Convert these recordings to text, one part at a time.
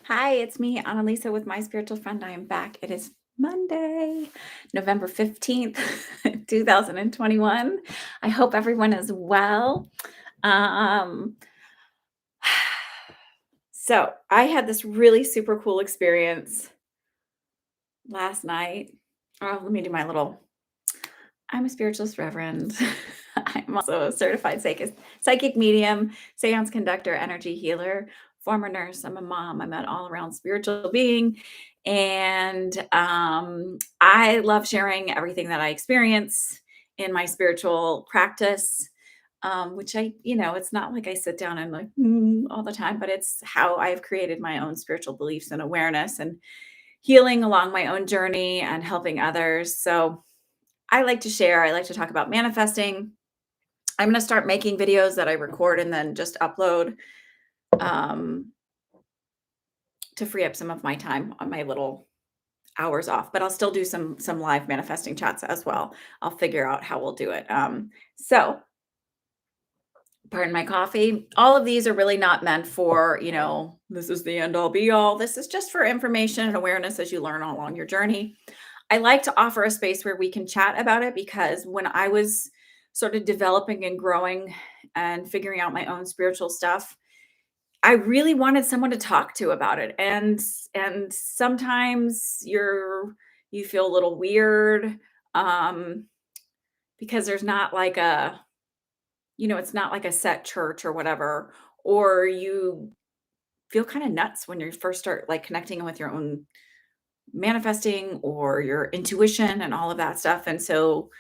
Hi, it's me, Annalisa, with my spiritual friend. I am back. It is Monday, November 15th, 2021. I hope everyone is well. Um, so I had this really super cool experience last night. Oh, let me do my little. I'm a spiritualist reverend. I'm also a certified psychic medium, seance conductor, energy healer, former nurse. I'm a mom. I'm an all around spiritual being. And I love sharing everything that I experience in my spiritual practice, which it's not like I sit down and like all the time, but it's how I've created my own spiritual beliefs and awareness and healing along my own journey and helping others. So I like to share, I like to talk about manifesting. I'm going to start making videos that I record and then just upload um, to free up some of my time on my little hours off. But I'll still do some live manifesting chats as well. I'll figure out how we'll do it. So, pardon my coffee. All of these are really not meant for this is the end all be all. This is just for information and awareness as you learn along your journey. I like to offer a space where we can chat about it because when I was sort of developing and growing and figuring out my own spiritual stuff, I really wanted someone to talk to about it. And sometimes you feel a little weird um because there's not like it's not like a set church or whatever, or you feel kind of nuts when you first start like connecting with your own manifesting or your intuition and all of that stuff. And so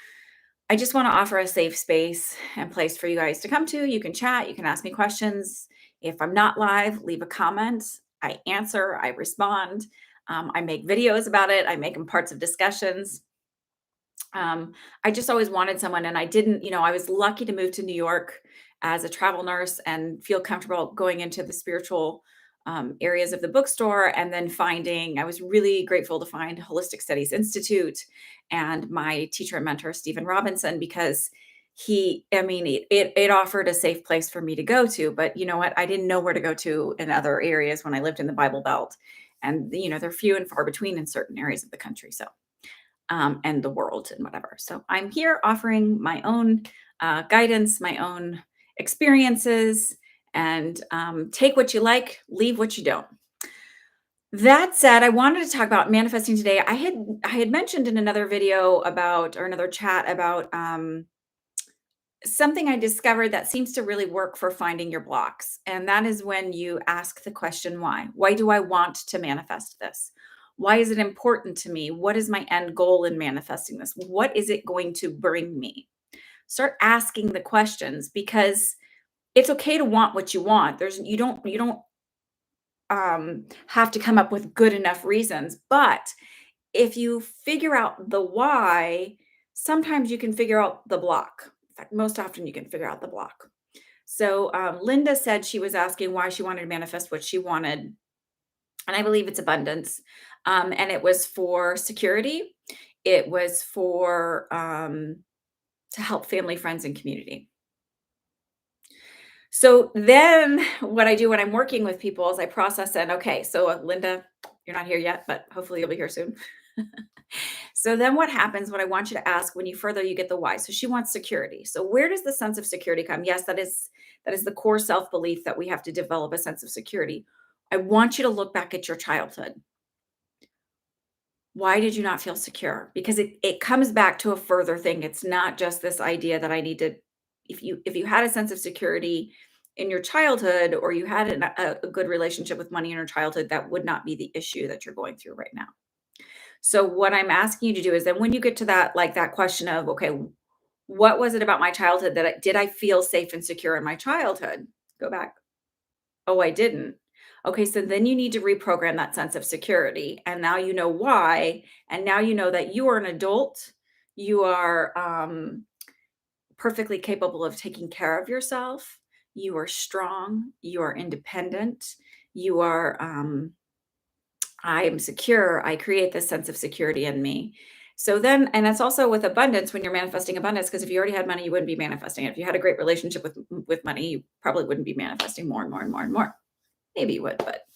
I just want to offer a safe space and place for you guys to come to. You can chat, you can ask me questions. If I'm not live, leave a comment. I answer, I respond. I make videos about it, I make them parts of discussions. I just always wanted someone, and I didn't, I was lucky to move to New York as a travel nurse and feel comfortable going into the spiritual areas of the bookstore. And then I was really grateful to find Holistic Studies Institute and my teacher and mentor, Stephen Robinson, because it offered a safe place for me to go to. But you know what? I didn't know where to go to in other areas when I lived in the Bible Belt. And, they're few and far between in certain areas of the country. So, and the world and whatever. So I'm here offering my own guidance, my own experiences, and take what you like, leave what you don't. That said, I wanted to talk about manifesting today. I had mentioned in another video about or another chat about something I discovered that seems to really work for finding your blocks. And that is when you ask the question, why? Why do I want to manifest this? Why is it important to me? What is my end goal in manifesting this? What is it going to bring me? Start asking the questions because it's okay to want what you want. You don't have to come up with good enough reasons, but if you figure out the why, sometimes you can figure out the block. In fact, most often you can figure out the block. So Linda said she was asking why she wanted to manifest what she wanted. And I believe it's abundance. And it was for security. It was for to help family, friends, and community. So then what I do when I'm working with people is I process it. Okay, so Linda, you're not here yet, but hopefully you'll be here soon. So then what happens, what I want you to ask when you get the why. So she wants security. So where does the sense of security come? Yes, that is the core self-belief that we have to develop a sense of security. I want you to look back at your childhood. Why did you not feel secure? Because it comes back to a further thing. It's not just this idea that I need to if you had a sense of security in your childhood or you had a good relationship with money in your childhood, that would not be the issue that you're going through right now. So what I'm asking you to do is then when you get to that question of, okay, what was it about my childhood did I feel safe and secure in my childhood? Go back. Oh, I didn't. Okay, so then you need to reprogram that sense of security. And now you know why. And now you know that you are an adult. You are perfectly capable of taking care of yourself. You are strong. You are independent. You are I am secure. I create this sense of security in me. So then, and that's also with abundance when you're manifesting abundance, because if you already had money, you wouldn't be manifesting it. If you had a great relationship with money, you probably wouldn't be manifesting more and more and more and more. Maybe you would, but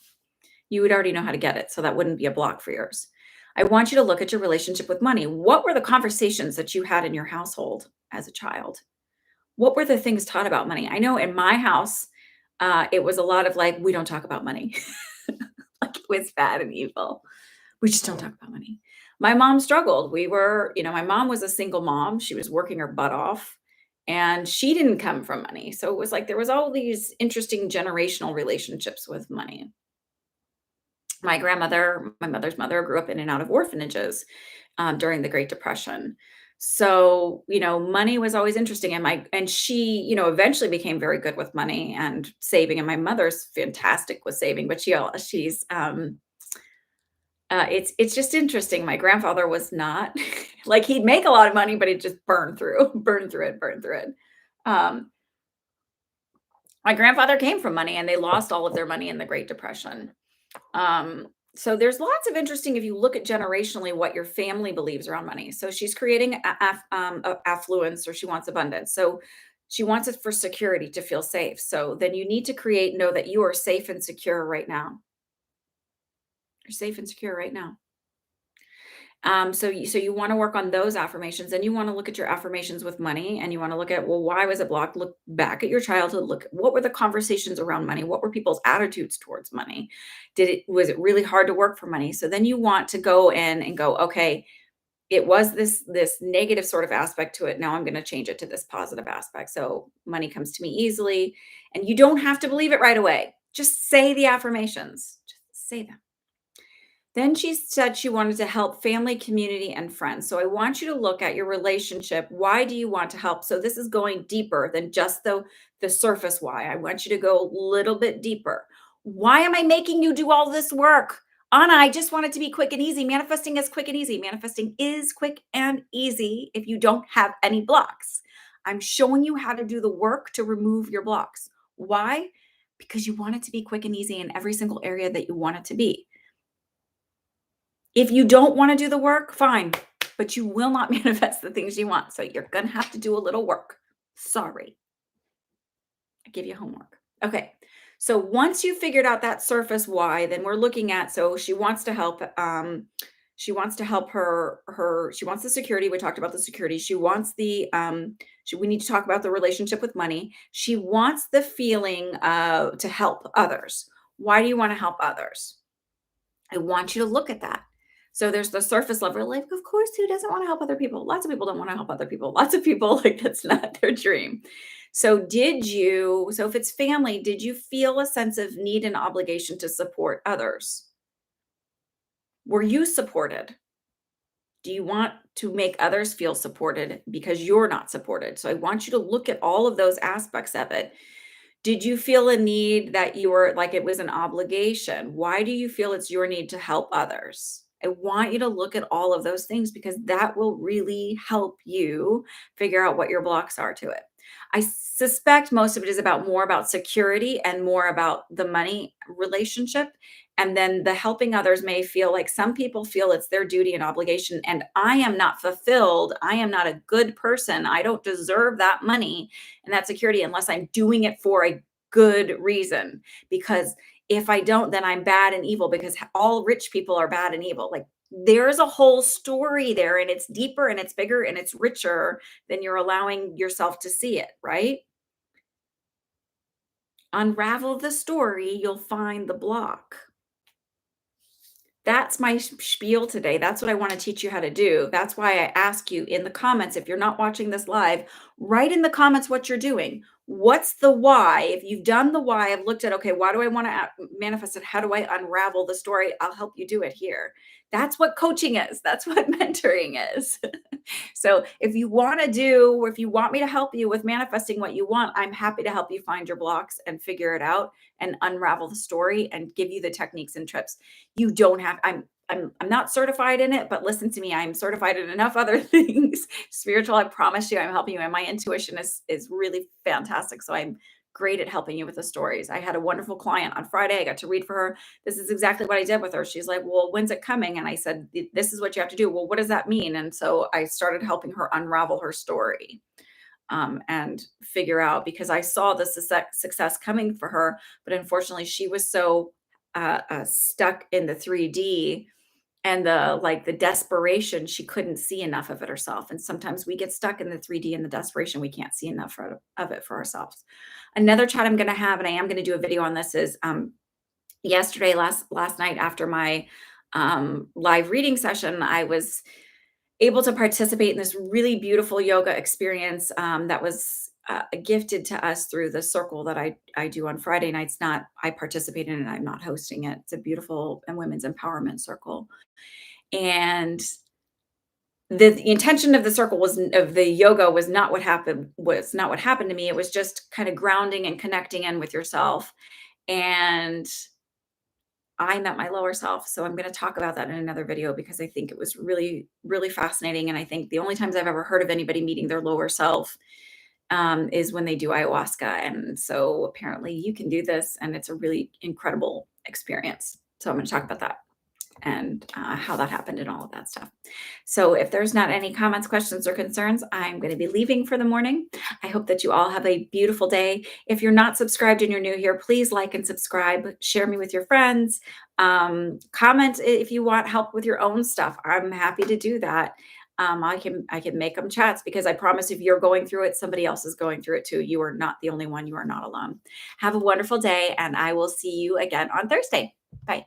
You would already know how to get it, so that wouldn't be a block for yours. I want you to look at your relationship with money. What were the conversations that you had in your household as a child? What were the things taught about money? I know in my house, it was a lot of like, we don't talk about money. Like it was bad and evil. We just don't talk about money. My mom struggled. My mom was a single mom. She was working her butt off and she didn't come from money. So it was like there was all these interesting generational relationships with money. My grandmother, my mother's mother, grew up in and out of orphanages during the Great Depression. So, money was always interesting. And she, eventually became very good with money and saving. And my mother's fantastic with saving, but she's it's just interesting. My grandfather was not like he'd make a lot of money, but he'd just burn through it. Um, my grandfather came from money, and they lost all of their money in the Great Depression. So there's lots of interesting if you look at generationally what your family believes around money. So she's creating affluence, or she wants abundance. So she wants it for security to feel safe. So then you need to know that you are safe and secure right now. You're safe and secure right now. So you want to work on those affirmations, and you want to look at your affirmations with money, and you want to look at, well, why was it blocked? Look back at your childhood. Look, what were the conversations around money? What were people's attitudes towards money? Was it really hard to work for money? So then you want to go in and go, okay, it was this negative sort of aspect to it. Now I'm going to change it to this positive aspect. So money comes to me easily, and you don't have to believe it right away. Just say the affirmations. Just say them. Then she said she wanted to help family, community, and friends. So I want you to look at your relationship. Why do you want to help? So this is going deeper than just the surface why. I want you to go a little bit deeper. Why am I making you do all this work? Anna, I just want it to be quick and easy. Manifesting is quick and easy. Manifesting is quick and easy if you don't have any blocks. I'm showing you how to do the work to remove your blocks. Why? Because you want it to be quick and easy in every single area that you want it to be. If you don't wanna do the work, fine, but you will not manifest the things you want, so you're gonna have to do a little work. Sorry. I give you homework. Okay. So once you figured out that surface why, then we're looking at so she wants to help she wants the security, we talked about the security. She wants we need to talk about the relationship with money. She wants the feeling, to help others. Why do you wanna help others? I want you to look at that. So there's the surface level, like, of course, who doesn't want to help other people? Lots of people don't want to help other people. Lots of people, like, that's not their dream. So if it's family, did you feel a sense of need and obligation to support others? Were you supported? Do you want to make others feel supported because you're not supported? So I want you to look at all of those aspects of it. Did you feel a need that you were like it was an obligation? Why do you feel it's your need to help others? I want you to look at all of those things because that will really help you figure out what your blocks are to it. I suspect most of it is more about security and more about the money relationship. And then the helping others may feel like some people feel it's their duty and obligation. And I am not fulfilled. I am not a good person. I don't deserve that money and that security unless I'm doing it for a good reason. Because if I don't, then I'm bad and evil because all rich people are bad and evil. Like there's a whole story there and it's deeper and it's bigger and it's richer than you're allowing yourself to see it, right? Unravel the story, you'll find the block. That's my spiel today. That's what I want to teach you how to do. That's why I ask you in the comments, if you're not watching this live, write in the comments what you're doing. What's the why? If you've done the why, I've looked at, okay, why do I want to manifest it? How do I unravel the story? I'll help you do it here. That's what coaching is. That's what mentoring is. So if you want me to help you with manifesting what you want, I'm happy to help you find your blocks and figure it out and unravel the story and give you the techniques and tips. You don't have I'm not certified in it, but listen to me, I'm certified in enough other things. Spiritual, I promise you, I'm helping you. And my intuition is really fantastic. So I'm great at helping you with the stories. I had a wonderful client on Friday. I got to read for her. This is exactly what I did with her. She's like, well, when's it coming? And I said, this is what you have to do. Well, what does that mean? And so I started helping her unravel her story. And figure out because I saw the success coming for her, but unfortunately, she was so stuck in the 3D and the desperation, she couldn't see enough of it herself, and sometimes we get stuck in the 3D and the desperation, we can't see enough of it for ourselves. Another chat I'm gonna have, and I am gonna do a video on this, is, yesterday, last night after my, live reading session, I was able to participate in this really beautiful yoga experience, that was, gifted to us through the circle that I do on Friday nights. Not I participate in it, I'm not hosting it. It's a beautiful and women's empowerment circle, and the intention of the circle was of the yoga was not what happened to me. It was just kind of grounding and connecting in with yourself, and I met my lower self. So I'm going to talk about that in another video because I think it was really, really fascinating. And I think the only times I've ever heard of anybody meeting their lower self is when they do ayahuasca. And so apparently you can do this, and it's a really incredible experience. So I'm going to talk about that and how that happened and all of that stuff. So if there's not any comments, questions, or concerns, I'm going to be leaving for the morning. I hope that you all have a beautiful day. If you're not subscribed and you're new here, please like and subscribe. Share me with your friends. Comment if you want help with your own stuff. I'm happy to do that. I can make them chats, because I promise if you're going through it, somebody else is going through it too. You are not the only one. You are not alone. Have a wonderful day, and I will see you again on Thursday. Bye.